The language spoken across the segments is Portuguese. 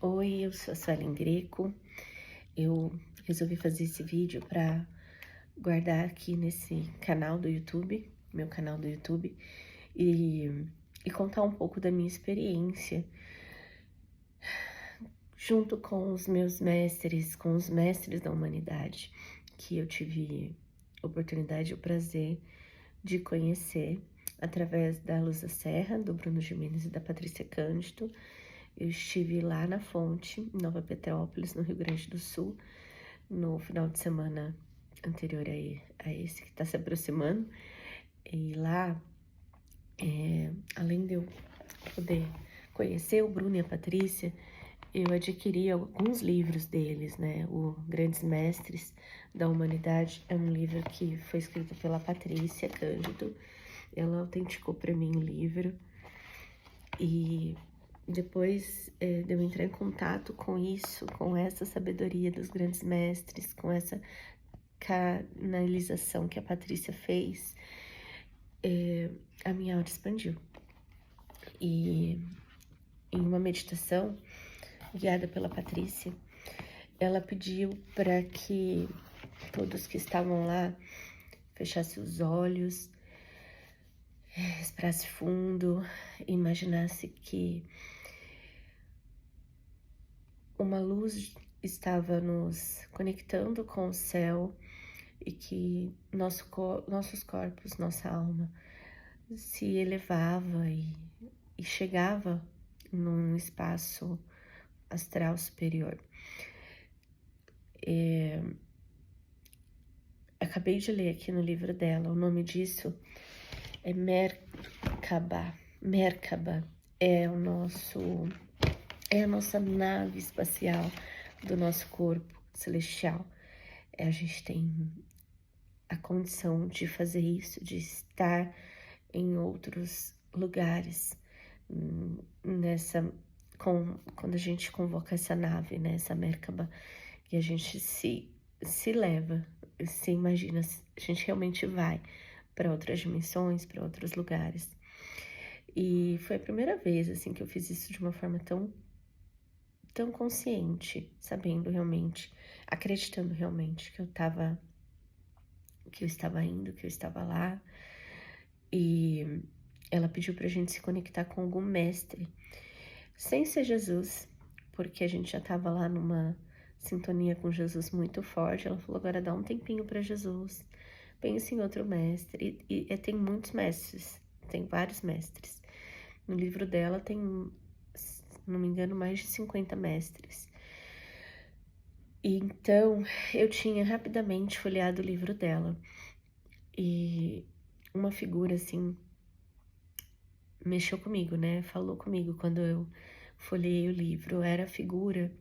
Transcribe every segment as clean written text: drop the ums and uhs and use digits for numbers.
Oi, eu sou a Suelen Greco. Eu resolvi fazer esse vídeo para guardar aqui nesse canal do YouTube, meu canal do YouTube, e contar um pouco da minha experiência junto com os meus mestres, com os mestres da humanidade, que eu tive oportunidade e o prazer de conhecer através da Luza Serra, do Bruno Gimenez e da Patrícia Cândido. Eu estive lá na Fonte, em Nova Petrópolis, no Rio Grande do Sul, no final de semana anterior a esse que está se aproximando. E lá, além de eu poder conhecer o Bruno e a Patrícia, eu adquiri alguns livros deles, né? O Grandes Mestres da Humanidade é um livro que foi escrito pela Patrícia Cândido. Ela autenticou para mim o livro. E depois de eu entrar em contato com isso, com essa sabedoria dos grandes mestres, com essa canalização que a Patrícia fez, a minha aura expandiu. E em uma meditação guiada pela Patrícia, ela pediu para que todos que estavam lá fechassem os olhos, respirasse fundo, imaginasse que uma luz estava nos conectando com o céu e que nossos corpos, nossa alma se elevava e chegava num espaço astral superior. Acabei de ler aqui no livro dela, o nome disso é Merkaba. Merkaba é a nossa nave espacial do nosso corpo celestial. A gente tem a condição de fazer isso, de estar em outros lugares quando a gente convoca essa nave, né, essa Merkaba, e a gente se leva, se imagina, a gente realmente vai para outras dimensões, para outros lugares. E foi a primeira vez, assim, que eu fiz isso de uma forma tão consciente, sabendo realmente, acreditando realmente que eu estava indo, que eu estava lá. E ela pediu pra gente se conectar com algum mestre, sem ser Jesus, porque a gente já estava lá numa sintonia com Jesus muito forte. Ela falou, agora dá um tempinho para Jesus, pense em outro mestre. E tem muitos mestres, tem vários mestres. No livro dela tem, se não me engano, mais de 50 mestres. E então, eu tinha rapidamente folheado o livro dela. E uma figura, assim, mexeu comigo, né? Falou comigo quando eu folhei o livro. Era a figura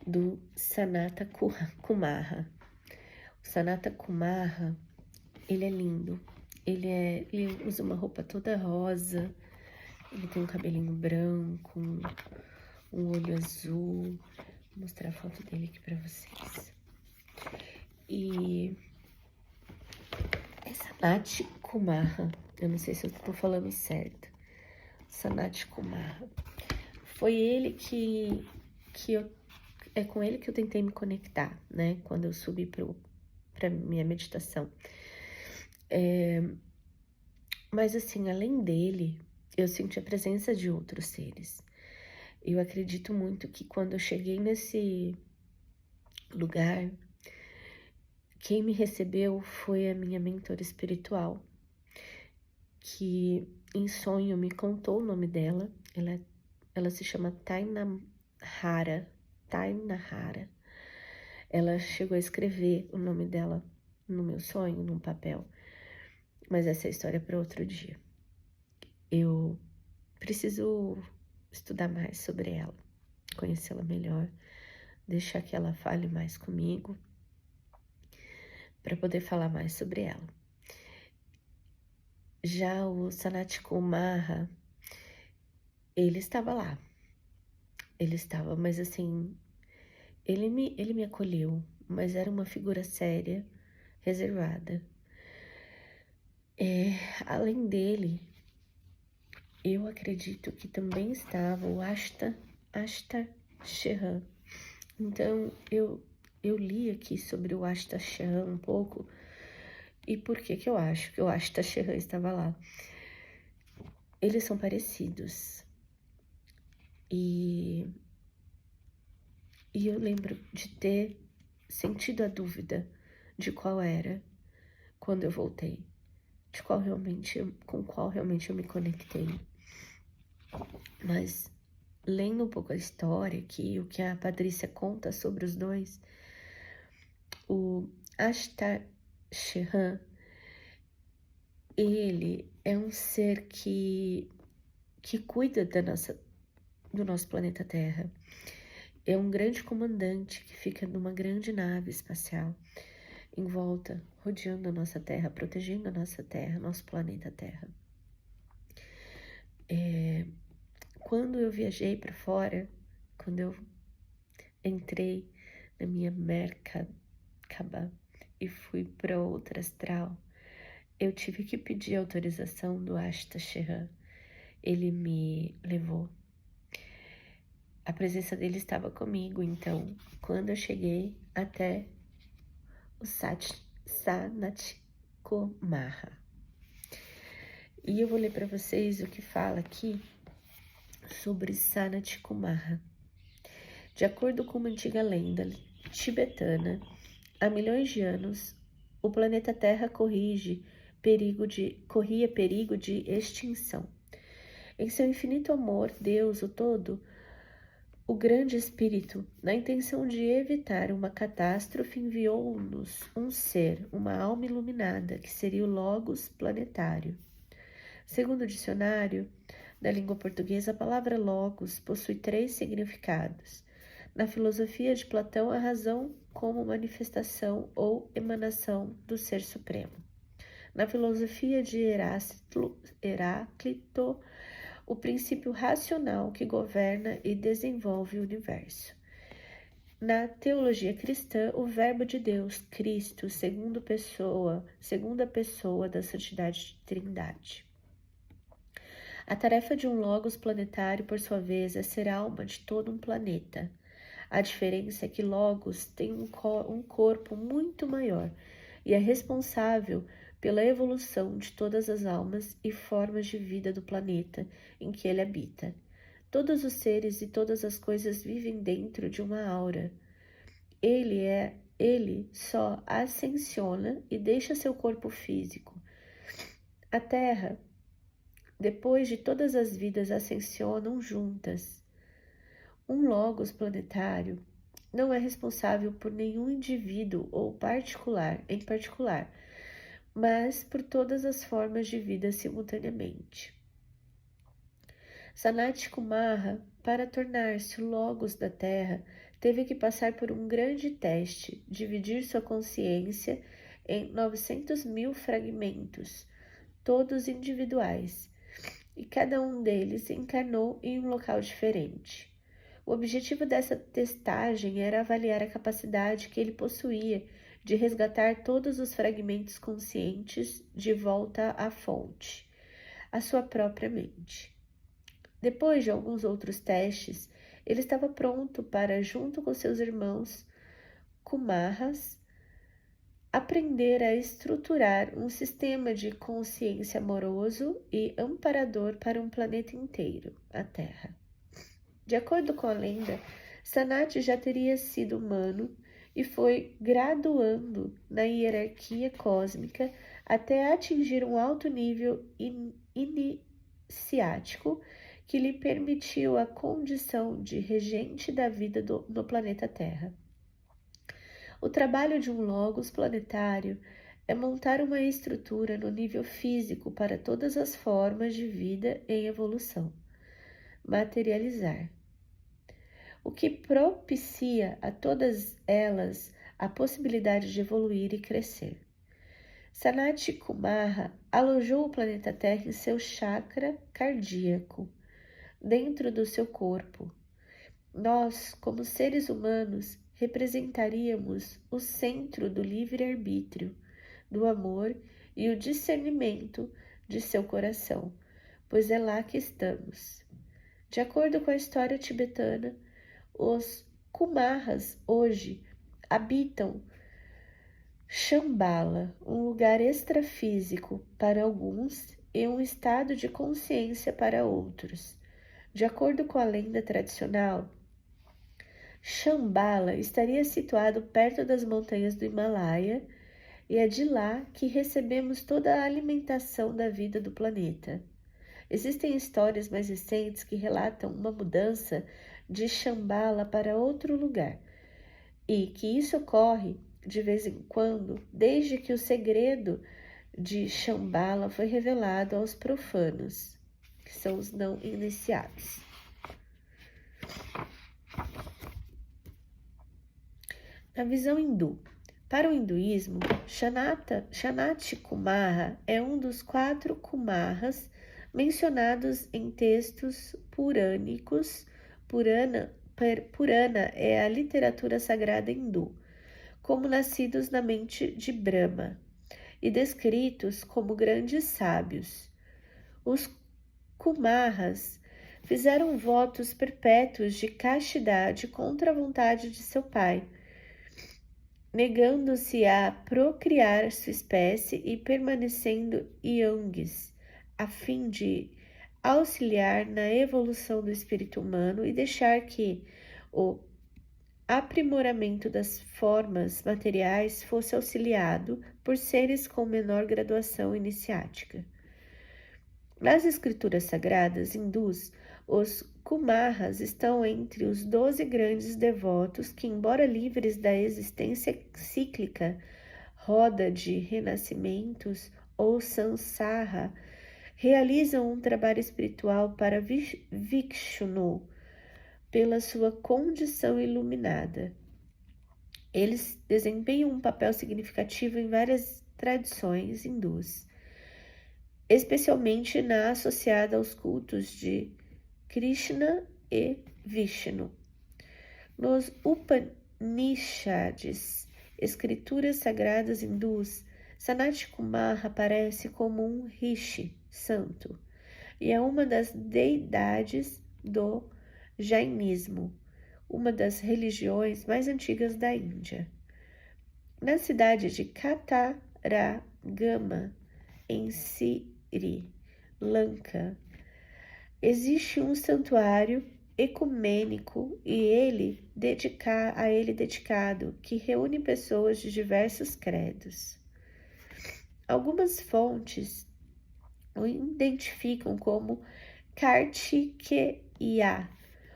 do Sanata Kumara. O Sanata Kumara, ele é lindo. Ele usa uma roupa toda rosa. Ele tem um cabelinho branco, um olho azul. Vou mostrar a foto dele aqui pra vocês. E é Sanat Kumara. Eu não sei se eu tô falando certo. Sanat Kumara. Foi ele é com ele que eu tentei me conectar, né? Quando eu subi pra minha meditação. Mas assim, além dele, eu senti a presença de outros seres. Eu acredito muito que quando eu cheguei nesse lugar, quem me recebeu foi a minha mentora espiritual, que em sonho me contou o nome dela. Ela se chama Tainahara. Tainahara. Ela chegou a escrever o nome dela no meu sonho, num papel. Mas essa é a história para outro dia. Eu preciso estudar mais sobre ela, conhecê-la melhor, deixar que ela fale mais comigo, para poder falar mais sobre ela. Já o Sanat Kumara, ele estava lá. Ele estava, mas assim, ele me acolheu, mas era uma figura séria, reservada. Além dele, eu acredito que também estava o Ashtar Shehan. Então, eu li aqui sobre o Ashtar Shehan um pouco, e por que que eu acho que o Ashtar Shehan estava lá? Eles são parecidos, e eu lembro de ter sentido a dúvida de qual era quando eu voltei, com qual realmente eu me conectei. Mas lendo um pouco a história aqui, o que a Patrícia conta sobre os dois, o Ashtar Shehan, ele é um ser que cuida do nosso planeta Terra. É um grande comandante que fica numa grande nave espacial em volta, rodeando a nossa Terra, protegendo a nossa Terra, nosso planeta Terra. Quando eu viajei para fora, quando eu entrei na minha Merkaba e fui para outra astral, eu tive que pedir autorização do Ashtar Shehan. Ele me levou. A presença dele estava comigo, então, quando eu cheguei até o Sanat Kumara. E eu vou ler para vocês o que fala aqui sobre Sanat Kumara. De acordo com uma antiga lenda tibetana, há milhões de anos, o planeta Terra corria perigo de extinção. Em seu infinito amor, Deus, o Todo, o Grande Espírito, na intenção de evitar uma catástrofe, enviou-nos um ser, uma alma iluminada, que seria o Logos planetário. Segundo o dicionário da língua portuguesa, a palavra Logos possui 3 significados. Na filosofia de Platão, a razão como manifestação ou emanação do Ser Supremo. Na filosofia de Heráclito, o princípio racional que governa e desenvolve o universo. Na teologia cristã, o Verbo de Deus, Cristo, segunda pessoa da santidade de Trindade. A tarefa de um Logos planetário, por sua vez, é ser alma de todo um planeta. A diferença é que Logos tem um corpo muito maior e é responsável pela evolução de todas as almas e formas de vida do planeta em que ele habita. Todos os seres e todas as coisas vivem dentro de uma aura. Ele só ascensiona e deixa seu corpo físico. A Terra, depois de todas as vidas ascensionam juntas. Um Logos planetário não é responsável por nenhum indivíduo ou em particular, mas por todas as formas de vida simultaneamente. Sanat Kumara, para tornar-se o Logos da Terra, teve que passar por um grande teste, dividir sua consciência em 900.000 fragmentos, todos individuais, e cada um deles encarnou em um local diferente. O objetivo dessa testagem era avaliar a capacidade que ele possuía de resgatar todos os fragmentos conscientes de volta à fonte, à sua própria mente. Depois de alguns outros testes, ele estava pronto para, junto com seus irmãos Kumaras, aprender a estruturar um sistema de consciência amoroso e amparador para um planeta inteiro, a Terra. De acordo com a lenda, Sanat já teria sido humano e foi graduando na hierarquia cósmica até atingir um alto nível iniciático que lhe permitiu a condição de regente da vida no planeta Terra. O trabalho de um Logos planetário é montar uma estrutura no nível físico para todas as formas de vida em evolução. Materializar. O que propicia a todas elas a possibilidade de evoluir e crescer. Sanat Kumara alojou o planeta Terra em seu chakra cardíaco, dentro do seu corpo. Nós, como seres humanos, representaríamos o centro do livre-arbítrio, do amor e o discernimento de seu coração, pois é lá que estamos. De acordo com a história tibetana, os Kumahas hoje habitam Shambhala, um lugar extrafísico para alguns e um estado de consciência para outros. De acordo com a lenda tradicional, Shambhala estaria situado perto das montanhas do Himalaia e é de lá que recebemos toda a alimentação da vida do planeta. Existem histórias mais recentes que relatam uma mudança de Shambhala para outro lugar e que isso ocorre de vez em quando, desde que o segredo de Shambhala foi revelado aos profanos, que são os não iniciados. Na visão hindu, para o hinduísmo, Shanati Kumara é um dos 4 Kumaras mencionados em textos purânicos. Purana é a literatura sagrada hindu, como nascidos na mente de Brahma e descritos como grandes sábios. Os Kumaras fizeram votos perpétuos de castidade contra a vontade de seu pai, negando-se a procriar sua espécie e permanecendo yogis, a fim de auxiliar na evolução do espírito humano e deixar que o aprimoramento das formas materiais fosse auxiliado por seres com menor graduação iniciática. Nas escrituras sagradas hindus, os Kumaras estão entre os 12 grandes devotos que, embora livres da existência cíclica, roda de renascimentos ou samsara, realizam um trabalho espiritual para Vishnu pela sua condição iluminada. Eles desempenham um papel significativo em várias tradições hindus, especialmente na associada aos cultos de Krishna e Vishnu. Nos Upanishads, escrituras sagradas hindus, Sanat Kumara aparece como um rishi santo e é uma das deidades do Jainismo, uma das religiões mais antigas da Índia. Na cidade de Kataragama, em Sri Lanka, existe um santuário ecumênico e a ele dedicado, que reúne pessoas de diversos credos. Algumas fontes o identificam como Kartikeya,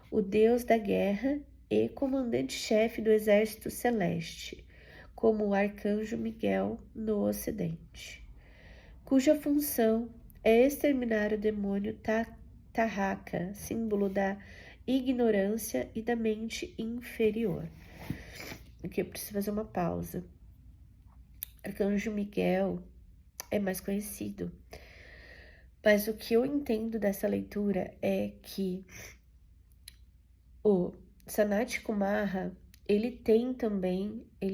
o deus da guerra e comandante-chefe do exército celeste, como o arcanjo Miguel no Ocidente, cuja função é exterminar o demônio Tahaka, símbolo da ignorância e da mente inferior. Aqui eu preciso fazer uma pausa. Arcanjo Miguel é mais conhecido, mas o que eu entendo dessa leitura é que o Sanat Kumara, ele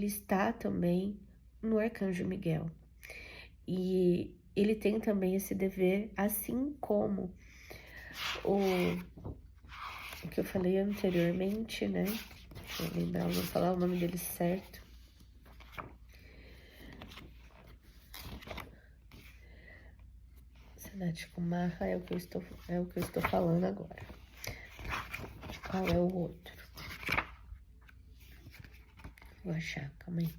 está também no Arcanjo Miguel. E ele tem também esse dever, assim como o que eu falei anteriormente, né? Deixa eu lembrar, vou falar o nome dele certo. Sanat Kumara é o que eu estou falando agora. Qual é o outro? Vou achar, calma aí.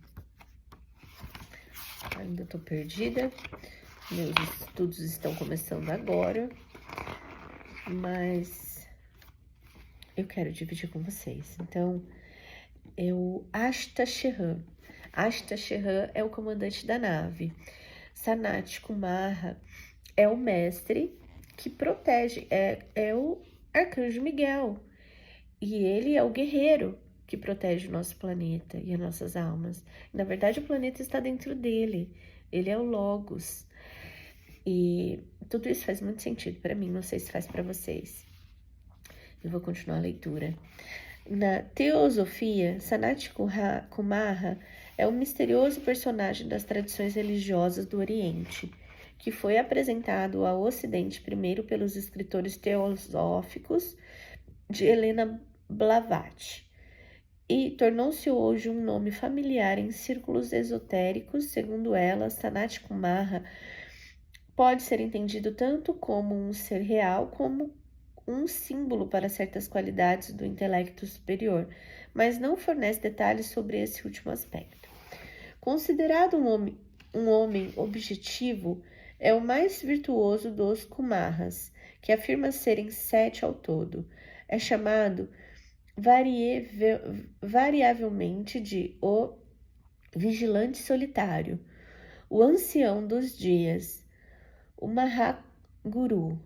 Ainda tô perdida. Meus estudos estão começando agora, mas eu quero dividir com vocês. Então, o Ashta Shehan. Ashta Shehan é o comandante da nave. Sanat Kumara é o mestre que protege, é o Arcanjo Miguel. E ele é o guerreiro que protege o nosso planeta e as nossas almas. Na verdade, o planeta está dentro dele. Ele é o Logos. E tudo isso faz muito sentido para mim, não sei se faz para vocês. Eu vou continuar a leitura. Na teosofia, Sanat Kumara é um misterioso personagem das tradições religiosas do Oriente. que foi apresentado ao Ocidente primeiro pelos escritores teosóficos de Helena Blavatsky e tornou-se hoje um nome familiar em círculos esotéricos. Segundo ela, Sanat Kumara pode ser entendido tanto como um ser real como um símbolo para certas qualidades do intelecto superior, mas não fornece detalhes sobre esse último aspecto. Considerado um homem objetivo, é o mais virtuoso dos Kumaras, que afirma serem 7 ao todo. É chamado variavelmente de o vigilante solitário, o ancião dos dias, o Mahaguru,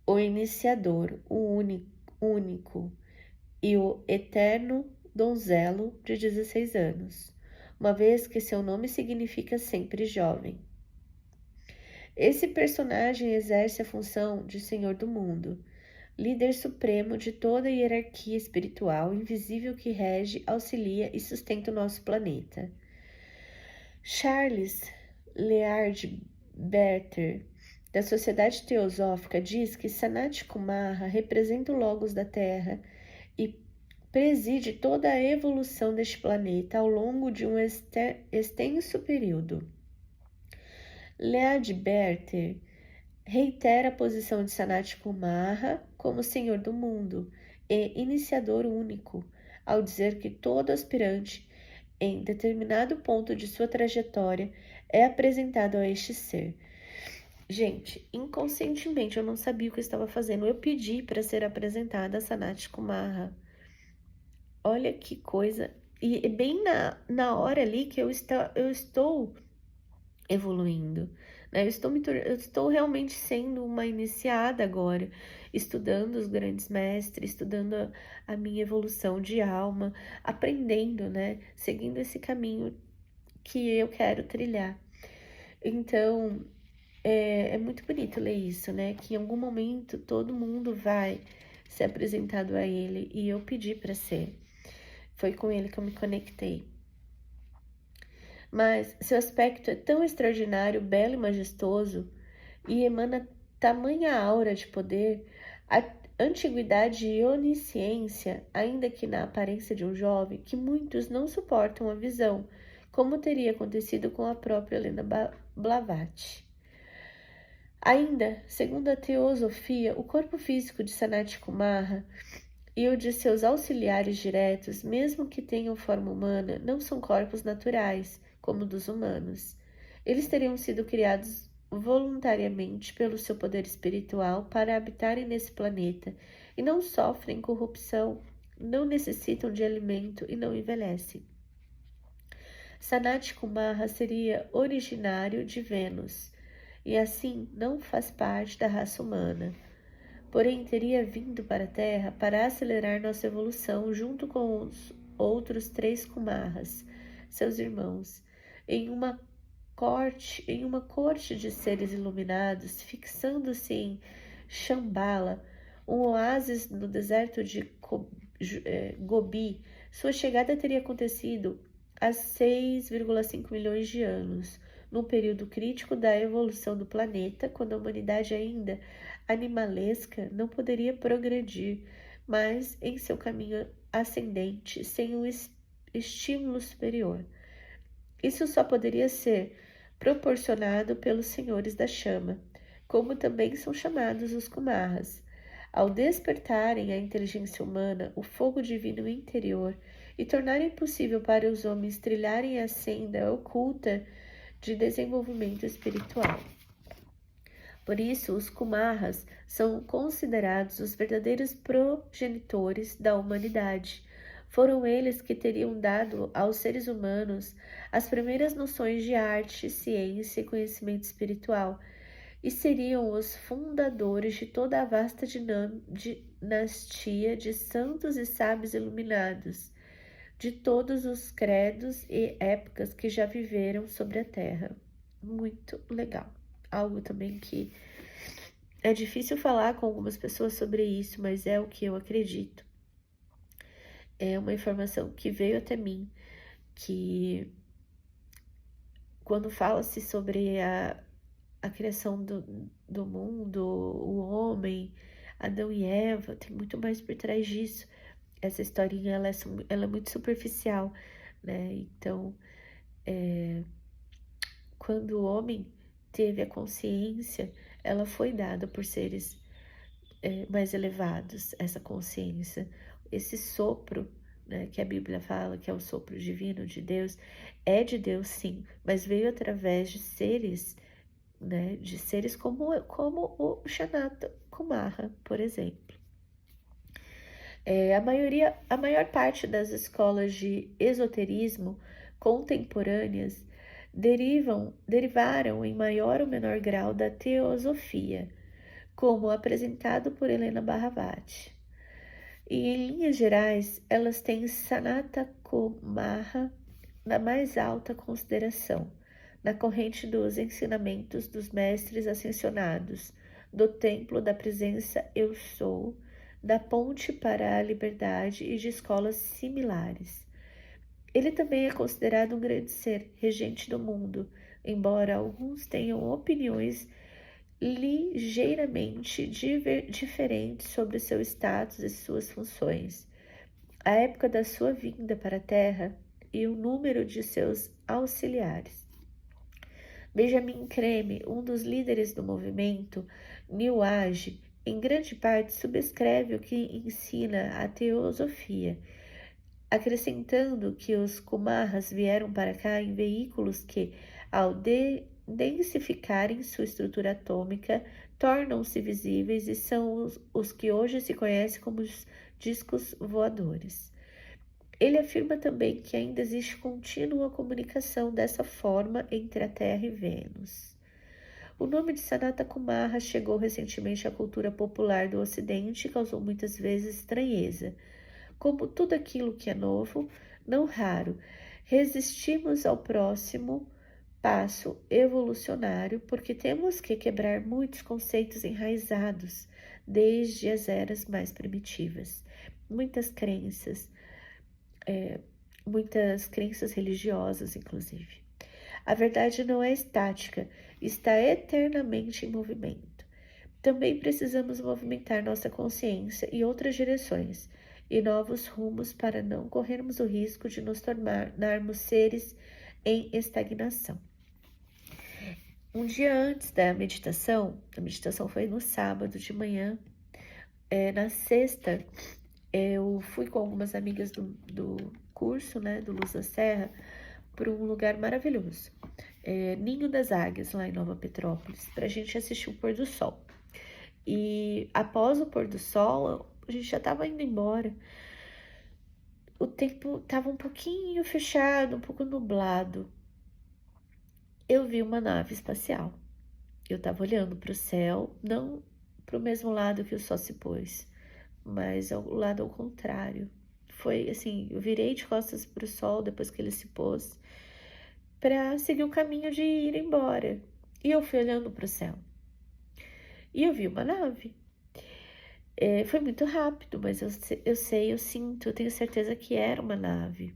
o iniciador, o único e o eterno donzelo de 16 anos, uma vez que seu nome significa sempre jovem. Esse personagem exerce a função de Senhor do mundo, líder supremo de toda a hierarquia espiritual invisível que rege, auxilia e sustenta o nosso planeta. Charles Leard Berter, da Sociedade Teosófica, diz que Sanat Kumara representa o Logos da Terra e preside toda a evolução deste planeta ao longo de um extenso período. Leadberter reitera a posição de Sanat Kumara como Senhor do mundo e iniciador único, ao dizer que todo aspirante, em determinado ponto de sua trajetória, é apresentado a este ser. Gente, inconscientemente eu não sabia o que eu estava fazendo. Eu pedi para ser apresentada a Sanat Kumara. Olha que coisa. E bem na hora ali que eu estou evoluindo, né? Eu estou realmente sendo uma iniciada agora, estudando os grandes mestres, estudando a minha evolução de alma, aprendendo, né? Seguindo esse caminho que eu quero trilhar. Então, é muito bonito ler isso, né? Que em algum momento todo mundo vai ser apresentado a ele e eu pedi para ser. Foi com ele que eu me conectei. Mas seu aspecto é tão extraordinário, belo e majestoso e emana tamanha aura de poder, a antiguidade e onisciência, ainda que na aparência de um jovem, que muitos não suportam a visão, como teria acontecido com a própria Helena Blavatsky. Ainda, segundo a teosofia, o corpo físico de Sanat Kumara e o de seus auxiliares diretos, mesmo que tenham forma humana, não são corpos naturais, como dos humanos. Eles teriam sido criados voluntariamente pelo seu poder espiritual para habitarem nesse planeta e não sofrem corrupção, não necessitam de alimento e não envelhecem. Sanat Kumara seria originário de Vênus e assim não faz parte da raça humana. Porém, teria vindo para a Terra para acelerar nossa evolução junto com os outros 3 Kumaras, seus irmãos, em uma corte de seres iluminados, fixando-se em Shambhala, um oásis no deserto de Gobi. Sua chegada teria acontecido há 6,5 milhões de anos, num período crítico da evolução do planeta, quando a humanidade ainda animalesca não poderia progredir, mas em seu caminho ascendente, sem um estímulo superior. Isso só poderia ser proporcionado pelos senhores da chama, como também são chamados os Kumaras. Ao despertarem a inteligência humana, o fogo divino interior, e tornarem possível para os homens trilharem a senda oculta de desenvolvimento espiritual. Por isso, os Kumaras são considerados os verdadeiros progenitores da humanidade. Foram eles que teriam dado aos seres humanos as primeiras noções de arte, ciência e conhecimento espiritual, e seriam os fundadores de toda a vasta dinastia de santos e sábios iluminados, de todos os credos e épocas que já viveram sobre a Terra. Muito legal. Algo também que é difícil falar com algumas pessoas sobre isso, mas é o que eu acredito. É uma informação que veio até mim, que quando fala-se sobre a criação do mundo, o homem, Adão e Eva, tem muito mais por trás disso. Essa historinha, ela é muito superficial, né? Então, quando o homem teve a consciência, ela foi dada por seres mais elevados, essa consciência, esse sopro, né, que a Bíblia fala que é o sopro divino de Deus, é de Deus sim, mas veio através de seres, né, de seres como o Sanata Kumara, por exemplo. A maior parte das escolas de esoterismo contemporâneas derivaram em maior ou menor grau da teosofia, como apresentado por Helena Bharati. E em linhas gerais, elas têm Sanata Kumara na mais alta consideração, na corrente dos ensinamentos dos mestres ascensionados, do templo da presença Eu Sou, da ponte para a liberdade e de escolas similares. Ele também é considerado um grande ser, regente do mundo, embora alguns tenham opiniões ligeiramente diferentes sobre seu status e suas funções, a época da sua vinda para a Terra e o número de seus auxiliares. Benjamin Creme, um dos líderes do movimento New Age, em grande parte subscreve o que ensina a teosofia, acrescentando que os Kumaras vieram para cá em veículos que, ao densificarem sua estrutura atômica, tornam-se visíveis e são os que hoje se conhecem como os discos voadores. Ele afirma também que ainda existe contínua comunicação dessa forma entre a Terra e Vênus. O nome de Sanata Kumara chegou recentemente à cultura popular do Ocidente e causou muitas vezes estranheza. Como tudo aquilo que é novo, não raro, resistimos ao próximo passo evolucionário porque temos que quebrar muitos conceitos enraizados desde as eras mais primitivas. Muitas crenças religiosas, inclusive. A verdade não é estática, está eternamente em movimento. Também precisamos movimentar nossa consciência em outras direções e novos rumos para não corrermos o risco de nos tornarmos seres em estagnação. Um dia antes da meditação, a meditação foi no sábado de manhã, na sexta eu fui com algumas amigas do curso, né, do Luz da Serra, para um lugar maravilhoso, Ninho das Águias, lá em Nova Petrópolis, para a gente assistir o pôr do sol. E após o pôr do sol, a gente já estava indo embora. O tempo estava um pouquinho fechado, um pouco nublado. Eu vi uma nave espacial. Eu estava olhando para o céu, não para o mesmo lado que o sol se pôs, mas ao lado ao contrário. Foi assim, eu virei de costas para o sol depois que ele se pôs, para seguir o caminho de ir embora. E eu fui olhando para o céu. E eu vi uma nave. Foi muito rápido, mas eu sinto, eu tenho certeza que era uma nave.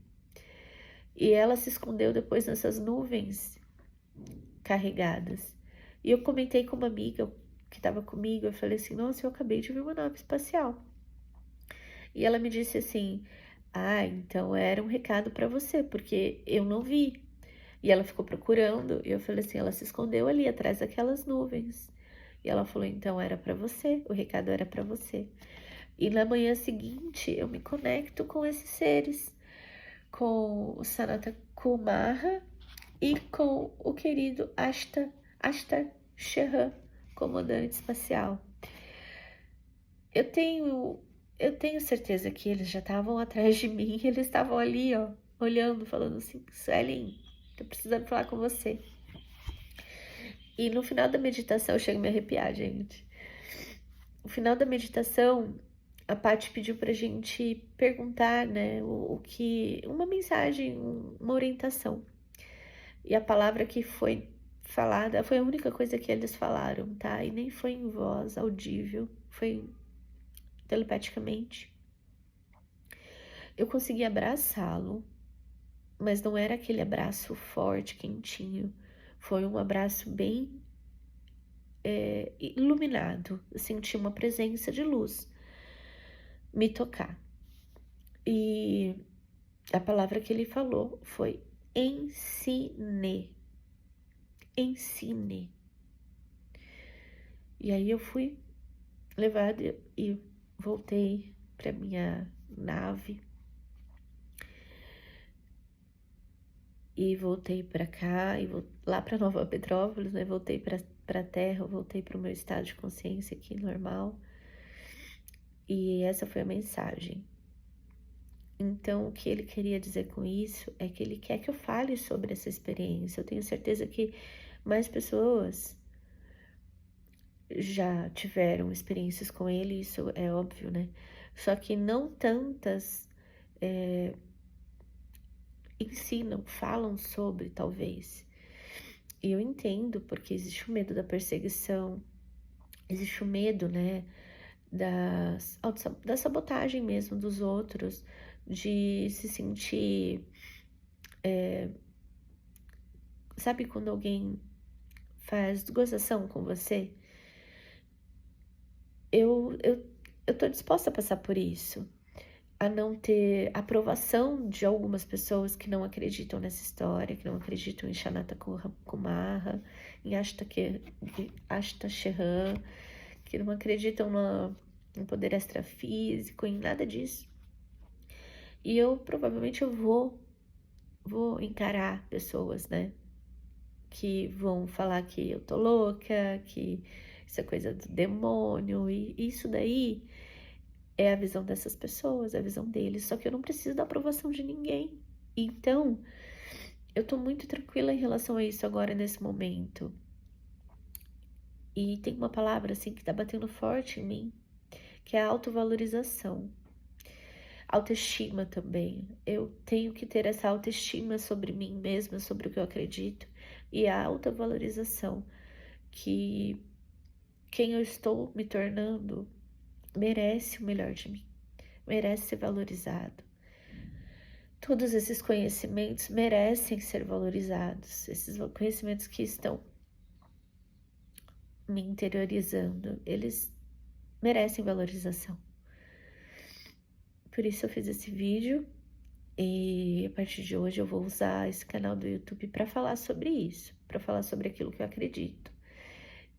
E ela se escondeu depois nessas nuvens carregadas. E eu comentei com uma amiga que estava comigo, eu falei assim, nossa, eu acabei de ver uma nave espacial. E ela me disse assim, então era um recado para você, porque eu não vi. E ela ficou procurando, e eu falei assim, ela se escondeu ali atrás daquelas nuvens. E ela falou, então era para você, o recado era para você. E na manhã seguinte eu me conecto com esses seres, com o Sanata Kumara e com o querido Ashtar Sheran, comandante espacial. Eu tenho certeza que eles já estavam atrás de mim, eles estavam ali, ó, olhando, falando assim, Suelen, tô precisando falar com você. E no final da meditação, eu chego a me arrepiar, gente. No final da meditação, a Paty pediu pra gente perguntar, né, uma mensagem, uma orientação. E a palavra que foi falada foi a única coisa que eles falaram, tá? E nem foi em voz audível, foi telepaticamente. Eu consegui abraçá-lo, mas não era aquele abraço forte, quentinho. Foi um abraço bem iluminado. Eu senti uma presença de luz me tocar. E a palavra que ele falou foi ensine. Ensine. E aí eu fui levada e voltei para minha nave. E voltei para cá, e lá para Nova Petrópolis, né? Voltei para a Terra, voltei para o meu estado de consciência aqui normal. E essa foi a mensagem. Então, o que ele queria dizer com isso é que ele quer que eu fale sobre essa experiência. Eu tenho certeza que mais pessoas já tiveram experiências com ele, isso é óbvio, né? Só que não tantas ensinam, falam sobre, talvez. E eu entendo, porque existe o medo da perseguição, existe o medo, né, da sabotagem mesmo dos outros, de se sentir... Sabe quando alguém faz gozação com você? Eu tô disposta a passar por isso, a não ter aprovação de algumas pessoas que não acreditam nessa história, que não acreditam em Shanata Kumarra, em Ashta Sheran, que não acreditam no poder extrafísico, em nada disso. E provavelmente eu vou encarar pessoas, né, que vão falar que eu tô louca, que isso é coisa do demônio, e isso daí é a visão dessas pessoas, é a visão deles, só que eu não preciso da aprovação de ninguém. Então, eu tô muito tranquila em relação a isso agora, nesse momento. E tem uma palavra, assim, que tá batendo forte em mim, que é a autovalorização. Autoestima também. Eu tenho que ter essa autoestima sobre mim mesma, sobre o que eu acredito, e a autovalorização, que quem eu estou me tornando merece o melhor de mim, merece ser valorizado. Todos esses conhecimentos merecem ser valorizados, esses conhecimentos que estão me interiorizando, eles merecem valorização. Por isso eu fiz esse vídeo e a partir de hoje eu vou usar esse canal do YouTube para falar sobre isso, para falar sobre aquilo que eu acredito.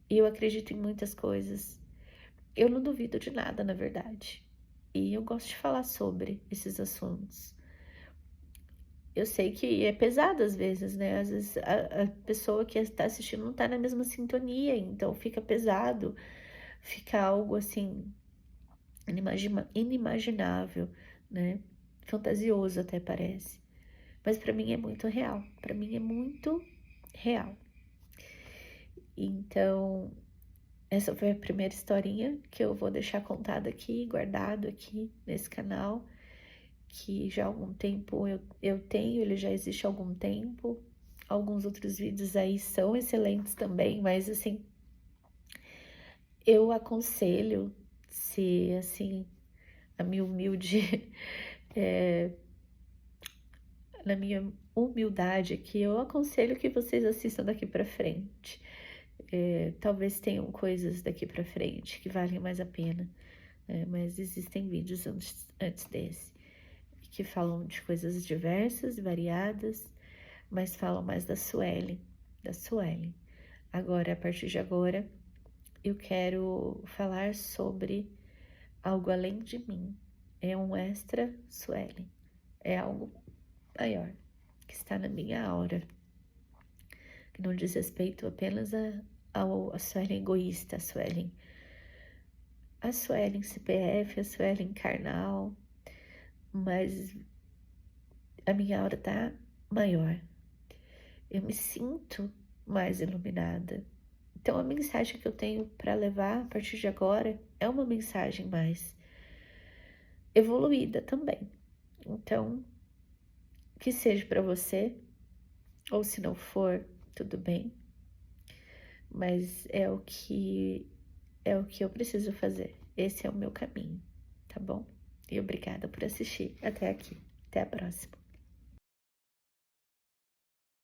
E eu acredito em muitas coisas. Eu não duvido de nada, na verdade. E eu gosto de falar sobre esses assuntos. Eu sei que é pesado às vezes, né? Às vezes a pessoa que está assistindo não está na mesma sintonia, então fica pesado, fica algo assim, inimaginável, né? Fantasioso até parece. Mas para mim é muito real, para mim é muito real. Então, essa foi a primeira historinha que eu vou deixar contada aqui, guardado aqui nesse canal, que já há algum tempo eu tenho, ele já existe há algum tempo. Alguns outros vídeos aí são excelentes também, mas assim, eu aconselho, se assim, a minha humilde, na minha humildade aqui, eu aconselho que vocês assistam daqui pra frente. Talvez tenham coisas daqui pra frente que valem mais a pena, mas existem vídeos antes desse, que falam de coisas diversas, variadas, mas falam mais da Suelen, Agora, a partir de agora, eu quero falar sobre algo além de mim. É um extra Suelen, é algo maior, que está na minha aura, que não diz respeito apenas a Suelen egoísta, a Suelen CPF, a Suelen carnal, mas a minha aura tá maior. Eu me sinto mais iluminada. Então a mensagem que eu tenho para levar a partir de agora é uma mensagem mais evoluída também. Então, que seja para você, ou se não for, tudo bem. Mas é o que eu preciso fazer. Esse é o meu caminho, tá bom? E obrigada por assistir até aqui. Até a próxima.